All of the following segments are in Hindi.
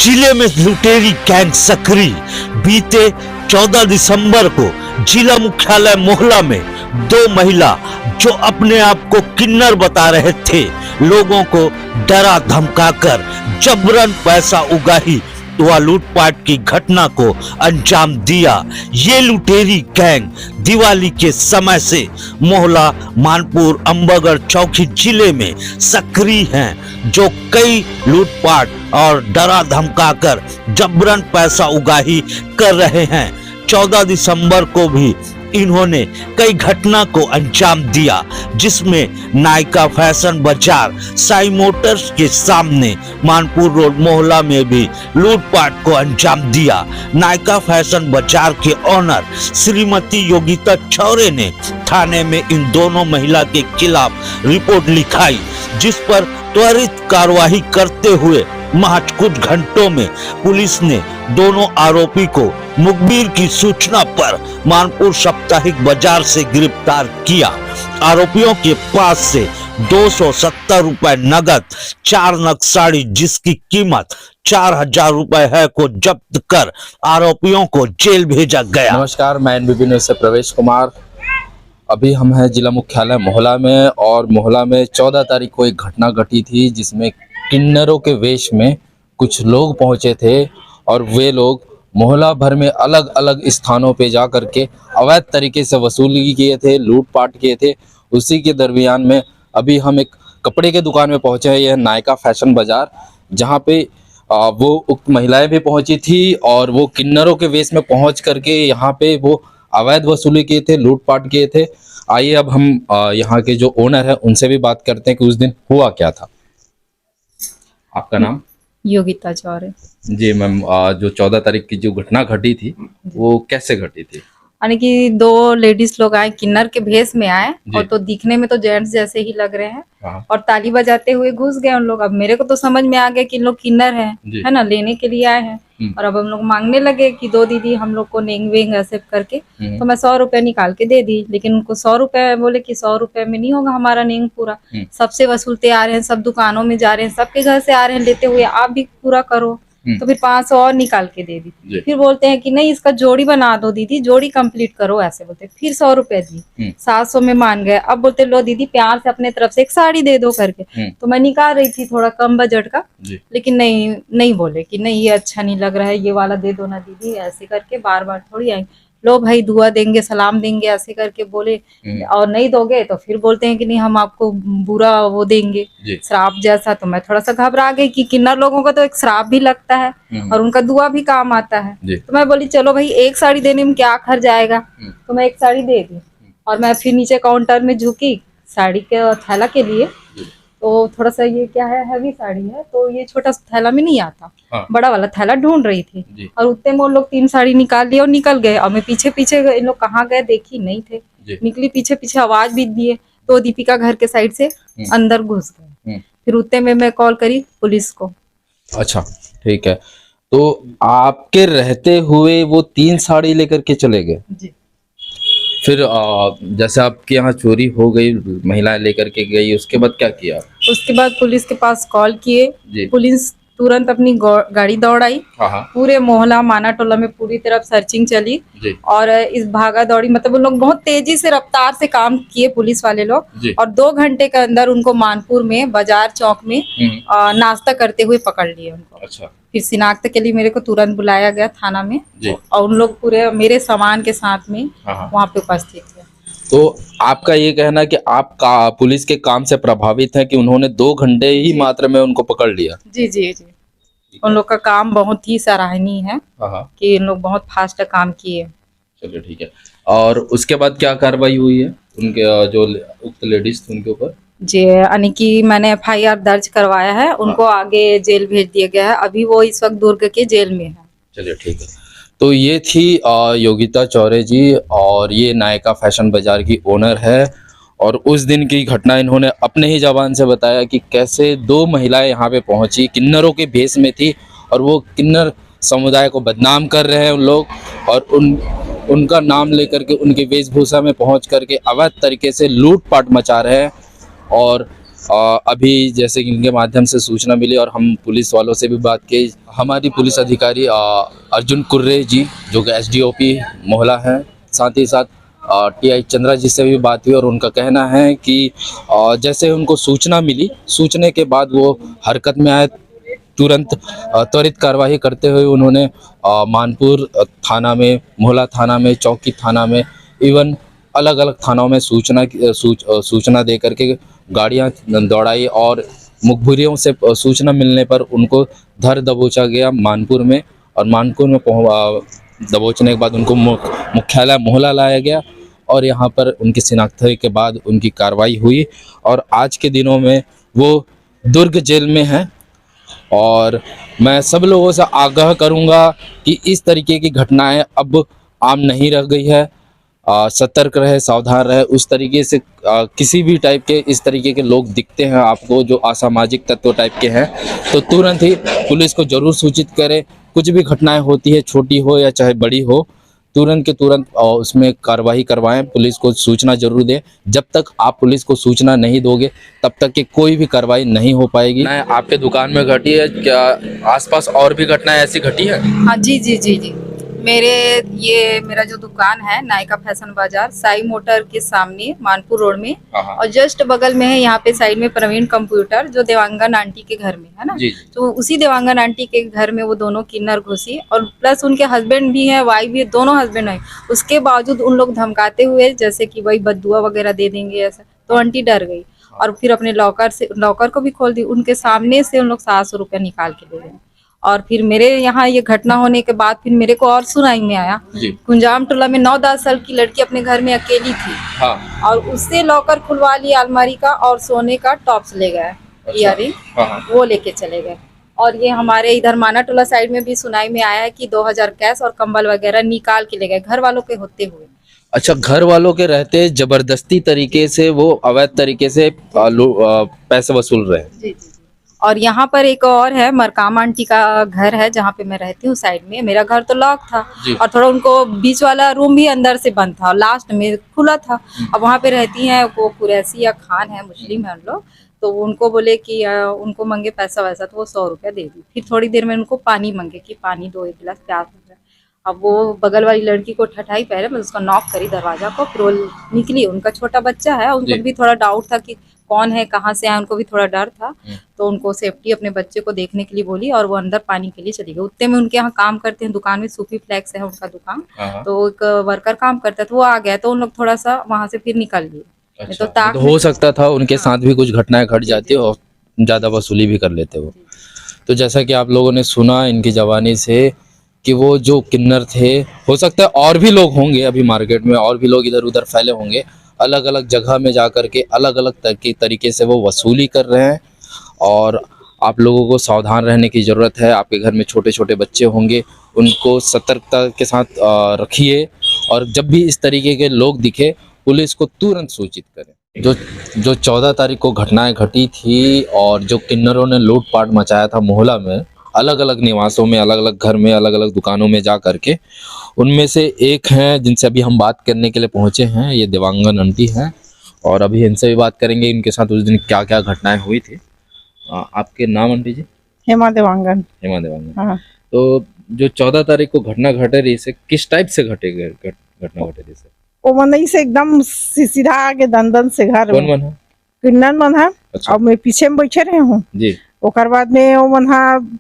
जिले में लुटेरी गैंग सक्रिय। बीते 14 दिसंबर को जिला मुख्यालय मोहला में दो महिला जो अपने आप को किन्नर बता रहे थे, लोगों को डरा धमकाकर जबरन पैसा उगाही व लूटपाट की घटना को अंजाम दिया। ये लुटेरी गैंग दिवाली के समय से मोहला, मानपुर, अंबागढ़ चौकी जिले में सक्रिय हैं, जो कई लूटपाट और डरा धमकाकर जबरन पैसा उगाही कर रहे हैं। 14 दिसंबर को भी इन्होंने कई घटना को अंजाम दिया, जिसमें नायका फैशन बाजार, साई मोटर्स के सामने मानपुर रोड मोहला में भी लूटपाट को अंजाम दिया। नायका फैशन बाजार के ओनर श्रीमती योगिता चौरे ने थाने में इन दोनों महिला के खिलाफ रिपोर्ट लिखाई, जिस पर त्वरित कार्रवाई करते हुए महज कुछ घंटों में पुलिस ने दोनों आरोपी को मुखबिर की सूचना पर मानपुर साप्ताहिक बाजार से गिरफ्तार किया। आरोपियों के पास से 270 रुपए नगद, 4 नग साड़ी जिसकी कीमत 4000 रुपए है को जब्त कर आरोपियों को जेल भेजा गया। नमस्कार, मैं एनबीपी न्यूज़ से प्रवेश कुमार। अभी हम हैं जिला मुख्यालय मोहला में, और मोहला में 14 तारीख को एक घटना घटी थी, जिसमें किन्नरों के वेश में कुछ लोग पहुंचे थे और वे लोग मोहल्ला भर में अलग अलग स्थानों पे जा करके अवैध तरीके से वसूली किए थे, लूटपाट किए थे। उसी के दरमियान में अभी हम एक कपड़े के दुकान में पहुंचे हैं, यह नायका फैशन बाजार, जहां पे वो उक्त महिलाएं भी पहुंची थी और वो किन्नरों के वेश में पहुंच करके यहाँ पे वो अवैध वसूली किए थे, लूटपाट किए थे। आइए अब हम यहाँ के जो ओनर है उनसे भी बात करते हैं कि उस दिन हुआ क्या था। आपका नाम? योगिता चौरे। जी मैम, जो 14 तारीख की जो घटना घटी थी वो कैसे घटी थी? यानी कि दो लेडीज लोग आए, किन्नर के भेष में आए, और तो दिखने में तो जेंट्स जैसे ही लग रहे हैं, और ताली बजाते हुए घुस गए उन लोग। अब मेरे को तो समझ में आ गया कि इन लोग किन्नर हैं, है ना, लेने के लिए आए हैं। और अब हम लोग मांगने लगे कि दो दीदी हम लोग को नेंग वेंग ऐसे करके, तो मैं 100 रुपए निकाल के दे दी। लेकिन उनको 100 रुपए बोले कि 100 रुपए में नहीं होगा हमारा नेंग पूरा, सबसे वसूलते आ रहे हैं, सब दुकानों में जा रहे हैं, सबके घर से आ रहे हैं लेते हुए, आप भी पूरा करो। तो फिर 500 और निकाल के दे दी। फिर बोलते हैं कि नहीं, इसका जोड़ी बना दो दीदी, जोड़ी कंप्लीट करो, ऐसे बोलते। फिर 100 रुपए दी, 700 में मान गए। अब बोलते लो दीदी प्यार से अपने तरफ से एक साड़ी दे दो करके। तो मैं निकाल रही थी थोड़ा कम बजट का, लेकिन नहीं बोले कि नहीं ये अच्छा नहीं लग रहा है, ये वाला दे दो ना दीदी, ऐसे करके बार बार थोड़ी आई, लो भाई दुआ देंगे, सलाम देंगे, ऐसे करके बोले। और नहीं दोगे तो फिर बोलते हैं कि नहीं हम आपको बुरा वो देंगे, श्राप जैसा। तो मैं थोड़ा सा घबरा गई कि किन्नर लोगों का तो एक श्राप भी लगता है और उनका दुआ भी काम आता है। तो मैं बोली चलो भाई एक साड़ी देने में क्या खर्च जाएगा, तो मैं एक साड़ी दे दी। और मैं फिर नीचे काउंटर में झुकी साड़ी के थैला के लिए, तो थोड़ा सा ये क्या है, हैवी साड़ी है, तो ये छोटा सा थैला में नहीं आता, बड़ा वाला थैला ढूंढ रही थी। और उतने में वो लोग 3 साड़ी निकाल लिए और निकल गए। और मैं पीछे पीछे इन लोग कहाँ गए देखी नहीं थे, निकली पीछे पीछे, आवाज भी दिए तो दीपिका घर के साइड से अंदर घुस गए। फिर उतने में मैं कॉल करी पुलिस को। अच्छा ठीक है, तो आपके रहते हुए वो 3 साड़ी लेकर के चले गए? जी। फिर जैसे आपके यहाँ चोरी हो गई, महिलाएं लेकर के गई, उसके बाद क्या किया? उसके बाद पुलिस के पास कॉल किए, पुलिस तुरंत अपनी गाड़ी दौड़ाई, पूरे मोहल्ला माना टोला में पूरी तरफ सर्चिंग चली। और इस भागा दौड़ी मतलब उन लोग बहुत तेजी से रफ्तार से काम किए पुलिस वाले लोग, और 2 घंटे के अंदर उनको मानपुर में बाजार चौक में नाश्ता करते हुए पकड़ लिए उनको। अच्छा। फिर शिनाख्त के लिए मेरे को तुरंत बुलाया गया थाना में, और उन लोग पूरे मेरे सामान के साथ में वहाँ पे उपस्थित थे। तो आपका ये कहना कि आप पुलिस के काम से प्रभावित हैं कि उन्होंने 2 घंटे ही मात्र में उनको पकड़ लिया? जी जी जी, उन लोग का काम बहुत ही सराहनीय है कि इन लोग बहुत फास्ट काम किए। चलिए ठीक है। और उसके बाद क्या कार्रवाई हुई है उनके जो उक्त लेडीज थे उनके ऊपर? जी, यानी कि मैंने FIR दर्ज करवाया है, उनको आगे जेल भेज दिया गया है। अभी वो इस वक्त दुर्ग के जेल में है। चलिए ठीक है। तो ये थी योगिता चौरे जी, और ये नायका फैशन बाजार की ओनर है। और उस दिन की घटना इन्होंने अपने ही ज़बान से बताया कि कैसे 2 महिलाएं यहाँ पे पहुँची, किन्नरों के भेष में थी, और वो किन्नर समुदाय को बदनाम कर रहे हैं उन लोग, और उनका नाम लेकर के उनकी वेशभूषा में पहुँच करके अवैध तरीके से लूटपाट मचा रहे हैं। और अभी जैसे कि इनके माध्यम से सूचना मिली और हम पुलिस वालों से भी बात की, हमारी पुलिस अधिकारी अर्जुन कुर्रे जी जो कि एसडीओपी मोहला हैं, साथ ही साथ टीआई चंद्रा जी से भी बात हुई और उनका कहना है कि जैसे उनको सूचना मिली, सूचने के बाद वो हरकत में आए, तुरंत त्वरित कार्रवाई करते हुए उन्होंने मानपुर थाना में, मोहला थाना में, चौकी थाना में, इवन अलग अलग थानों में सूचना दे करके गाड़ियां दौड़ाई और मुखबिरों से सूचना मिलने पर उनको धर दबोचा गया मानपुर में, और मानपुर में दबोचने के बाद उनको मुख्यालय मोहला लाया गया और यहाँ पर उनकी शिनाख्त के बाद उनकी कार्रवाई हुई और आज के दिनों में वो दुर्ग जेल में हैं। और मैं सब लोगों से आगाह करूँगा कि इस तरीके की घटनाएं अब आम नहीं रह गई है, सतर्क रहे, सावधान रहे। उस तरीके से किसी भी टाइप के इस तरीके के लोग दिखते हैं आपको जो असामाजिक तत्व टाइप के हैं तो तुरंत ही पुलिस को ज़रूर सूचित करें। कुछ भी घटनाएं होती है, छोटी हो या चाहे बड़ी हो, तुरंत के तुरंत उसमें कार्रवाई करवाएं, पुलिस को सूचना जरूर दें। जब तक आप पुलिस को सूचना नहीं दोगे तब तक कि कोई भी कार्रवाई नहीं हो पाएगी। आपके दुकान में घटी है क्या, आसपास और भी घटनाएं ऐसी घटी है? हाँ जी जी जी जी, मेरा जो दुकान है नायका फैशन बाजार साई मोटर के सामने मानपुर रोड में, और जस्ट बगल में है यहाँ पे साइड में प्रवीण कंप्यूटर जो देवांगन आंटी के घर में है ना, तो उसी देवांगन आंटी के घर में वो दोनों किन्नर घुसी और प्लस उनके हस्बैंड भी हैं, वाइफ भी है, दोनों हस्बैंड हैं। उसके बावजूद उन लोग धमकाते हुए जैसे कि वही बददुआ वगैरह दे देंगे ऐसा, तो आंटी डर गई और फिर अपने लॉकर को भी खोल दी। उनके सामने से उन लोग 700 रुपया निकाल के ले गए। और फिर मेरे यहाँ ये घटना होने के बाद फिर मेरे को और सुनाई में आया, कुंजाम टोला में 9-10 साल की लड़की अपने घर में अकेली थी। हाँ। और उससे लॉकर खुलवा लिया अलमारी का और सोने का टॉप्स ले गए, इयररिंग वो लेके चले गए। और ये हमारे इधर माना टोला साइड में भी सुनाई में आया है कि 2000 कैश और कंबल वगैरह निकाल के ले गए घर वालों के होते हुए। अच्छा, घर वालों के रहते जबरदस्ती तरीके से वो अवैध तरीके से पैसे वसूल रहे हैं। जी। और यहाँ पर एक और है, मरकाम आंटी का घर है जहाँ पे मैं रहती हूँ साइड में। मेरा घर तो लॉक था और थोड़ा उनको बीच वाला रूम भी अंदर से बंद था और लास्ट में खुला था। अब वहाँ पे रहती हैं वो कुरैशी या खान है, मुस्लिम है उन लोग, तो उनको बोले कि उनको मंगे पैसा वैसा, तो वो 100 रुपया दे दी। फिर थोड़ी देर में उनको पानी मंगे कि पानी दो, 1 गिलास प्यास लग रहा है। अब वो बगल वाली लड़की को ठठाई पहले, मैं उसका नॉक करी दरवाजा को, फिर वो निकली। उनका छोटा बच्चा है, उनको भी थोड़ा डाउट था कि कौन है, कहाँ से आए, उनको भी थोड़ा डर था। तो उनको सेफ्टी अपने बच्चे को देखने के लिए बोली और वो अंदर पानी के लिए चली गई। उतने में उनके यहाँ काम करते हैं दुकान में, सूफी फ्लैक्स है उनका दुकान, तो एक वर्कर काम करता है, तो वो आ गया तो उन लोग थोड़ा सा वहां से फिर निकल गए। अच्छा, तो हो सकता था उनके साथ भी कुछ घटनाएं घट जाती और ज्यादा वसूली भी कर लेते वो। तो जैसा कि आप लोगों ने सुना इनकी जवानी से कि वो जो किन्नर थे, हो सकता है और भी लोग होंगे अभी मार्केट में, और भी लोग इधर उधर फैले होंगे, अलग अलग जगह में जा कर के अलग अलग तरीके से वो वसूली कर रहे हैं। और आप लोगों को सावधान रहने की ज़रूरत है। आपके घर में छोटे छोटे बच्चे होंगे, उनको सतर्कता के साथ रखिए और जब भी इस तरीके के लोग दिखे पुलिस को तुरंत सूचित करें। जो 14 तारीख को घटनाएं घटी थी और जो किन्नरों ने लूटपाट मचाया था मोहल्ला में, अलग अलग निवासों में, अलग अलग घर में, अलग अलग दुकानों में जा करके, उनमें से एक हैं जिनसे अभी हम बात करने के लिए पहुंचे हैं, ये देवांगन आंटी हैं और अभी इनसे भी बात करेंगे इनके साथ उस दिन क्या क्या घटनाएं हुई थी। आपके नाम आंटी जी? हेमा देवांगन। हेमा देवांगन। हाँ। तो जो 14 तारीख को घटना घटे रही से किस टाइप से घटना घटे रही से? वो मन से एकदम सीधा आगे दंदन से घर कौन मन है? किन्नर मन है। अच्छा। और मैं पीछे में बैठे रहे हूँ जी। ओकर बाद में वो मन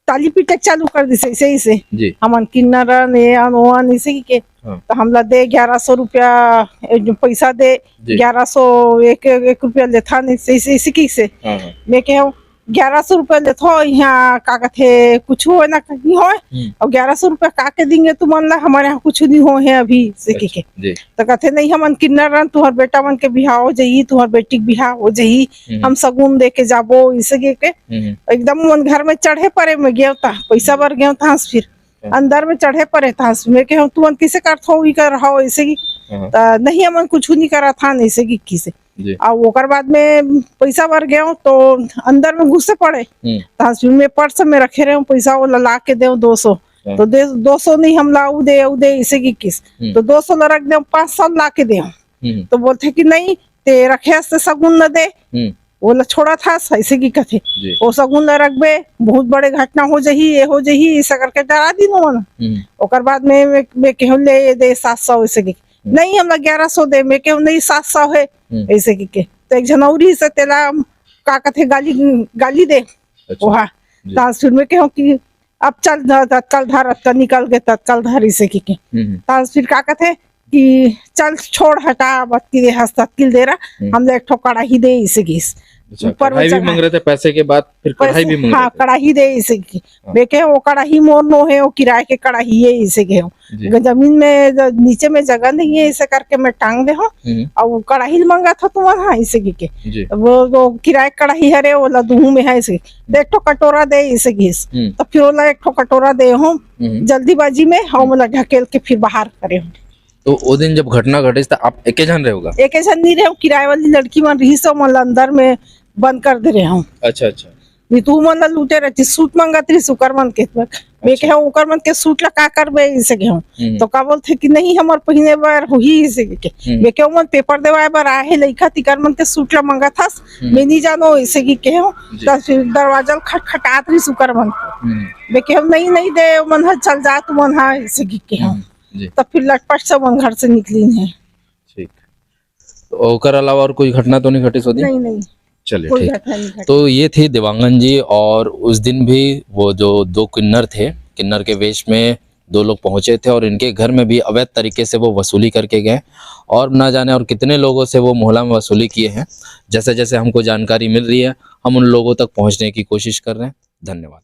ताली पीटक चालू कर दी ऐसे ही से जी। हमन किन्नर ने इसे के हाँ। तो हमला दे 1100 रुपया पैसा दे, 1100 एक रुपया लेथा नहीं इसी की से हाँ। मैं कह 1100 रुपया लेथो यहाँ का कहते कुछ हो ना कहीं हो और 1100 रुपया का के देंगे तुम मन ला, हमारे यहाँ कुछ नहीं हो है अभी से के तो कहते नहीं हमन किन्नर रन तुहर बेटा मन के बिहाव हो जाई, तुहर बेटी के बिहाव हो जाई, हम सगुन दे के जाबो इसे के एकदम मन घर में चढ़े पड़े में गया था पैसा बर गया था, फिर अंदर में चढ़े पड़े था मैं कह तुम किसे करत हो कर रहा ऐसे की नहीं हमन कुछ नहीं करा था ऐसे की किसे। और ओकर बाद में पैसा भर गया तो अंदर में घुसे पड़े तो में पर्स में रखे रहे पैसा वो ला के दे 200 तो 200 नहीं हम लाऊ दे इसे की किस तो 200 रख दे 500 ला के दे तो बोलते कि नहीं ते रखे से सगुन न दे वो छोड़ा था ऐसे की कथे जी। वो सगुन ला रखबे बहुत बड़े घटना हो जही ये हो जही ऐसा करके डरा दी नो मन ओकर बाद में केहू ले दे 700 ऐसे की नहीं हमरा 1100 दे मैं केहू नहीं 700 है ऐसे की के तो एक जनवरी से तेला का कथे गाली दे अच्छा। वहाँ ट्रांसफर में केहू की अब चल तत्काल धार निकल गए तत्काल धार ऐसे की के ट्रांसफर का कथे कि चल छोड़ हटा बत्ती दे हस्तकिल दे रहा हम एक ठो कड़ाही दे इसे घिस अच्छा, कढ़ाई भी मांग रहे थे पैसे के बाद फिर कढ़ाई भी मांग हाँ रहे थे। कड़ाही दे इसे की बेके वो कड़ाही मोर नो है वो किराए के कड़ाही है इसे के हो जमीन में नीचे में जगह नहीं है इसे करके मैं टांग दे हो और वो कड़ाही मांगा था तुम्हारा हाँ इसे की वो किराए कड़ाही हरे वो लदू में है इसे एक ठो कटोरा दे इसे घिस तो फिर वो एक ठो कटोरा दे हो जल्दीबाजी में और मतलब ढकेल के फिर बाहर करे हो। तो वो दिन जब घटना घटे तो आप एके जन रहे होगा? एक जन नहीं रहे किराए वाली लड़की मन रही सो मन अंदर में बंद कर दे रहे हूँ। अच्छा अच्छा नहीं तू मन लूटे रहती सूट मंगत रही सुकर मन के मैं कहे उकर मन के सूट ला का करबे इसे के तो का बोलथे कि नहीं हमर पहिने बार होही इसे के मैं के मन पेपर देवाए बार आहे लइका तिकर मन के सूट ला मंगत हस मैं नहीं जानो इसे की के हो तो फिर दरवाजा खटखटात रही सुकर मन मैं के नहीं दे मन चल जा तू मन हा इसे की के हो तो फिर लटपट से मन घर से निकली है। ठीक तो ओकर अलावा और कोई घटना तो नहीं घटी सोदी? नहीं चलिए कोई ठीक। घटना नहीं घटी। तो ये थी देवांगन जी और उस दिन भी वो जो दो किन्नर थे किन्नर के वेश में दो लोग पहुंचे थे और इनके घर में भी अवैध तरीके से वो वसूली करके गए और ना जाने और कितने लोगों से वो मोहल्ला में वसूली किए हैं। जैसे जैसे हमको जानकारी मिल रही है हम उन लोगों तक पहुंचने की कोशिश कर रहे हैं। धन्यवाद।